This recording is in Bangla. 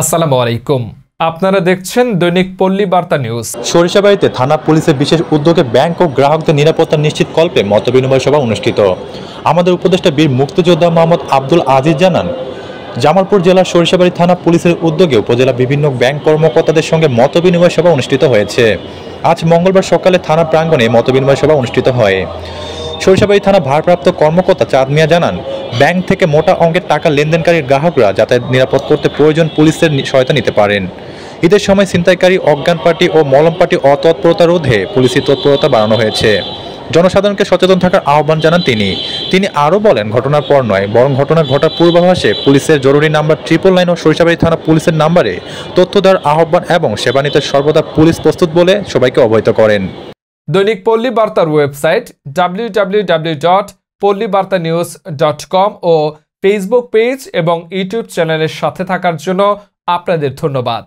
আসসালামু আলাইকুম। আপনারা দেখছেন দৈনিক পল্লী বার্তা নিউজ। সরিষাবাড়ীতে থানা পুলিশের বিশেষ উদ্যোগে ব্যাংক ও গ্রাহকদের নিরাপত্তা নিশ্চিত কল্পে মতবিনিময় সভা অনুষ্ঠিত। আমাদের উপদেষ্টা বীর মুক্তিযোদ্ধা মোহাম্মদ আব্দুল আজিজ জানান, জামালপুর জেলার সরিষাবাড়ী থানা পুলিশের উদ্যোগে উপজেলা বিভিন্ন ব্যাংক কর্মকর্তাদের সঙ্গে মতবিনিময় সভা অনুষ্ঠিত হয়েছে। আজ মঙ্গলবার সকালে থানা প্রাঙ্গণে মতবিনিময় সভা অনুষ্ঠিত হয়। সরিষাবাড়ী থানা ভারপ্রাপ্ত কর্মকর্তা চাঁদ মিয়া জানান, ব্যাংক থেকে মোটা অঙ্কের টাকা লেনদেনকারী গ্রাহকরা যাতায়াত নিরাপদ করতে প্রয়োজন পুলিশের সহায়তা নিতে পারেন। ঈদের সময় ছিনতাইকারী, অজ্ঞান পার্টি ও মলম পার্টি অতৎপরতা রোধে পুলিশি তৎপরতা বাড়ানো হয়েছে। জনসাধারণকে সচেতন থাকার আহ্বান জানান তিনি আরও বলেন, ঘটনার পর নয় বরং ঘটনা ঘটার পূর্বাভাসে পুলিশের জরুরি নাম্বার 999 ও সরিষাবাড়ী থানা পুলিশের নাম্বারে তথ্য দেওয়ার আহ্বান এবং সেবা নিতে সর্বদা পুলিশ প্রস্তুত বলে সবাইকে অবহিত করেন। দৈনিক পল্লী বার্তার ওয়েবসাইট www.pollibartanews.com ও ফেসবুক পেজ এবং ইউটিউব চ্যানেলের সাথে থাকার জন্য আপনাদের ধন্যবাদ।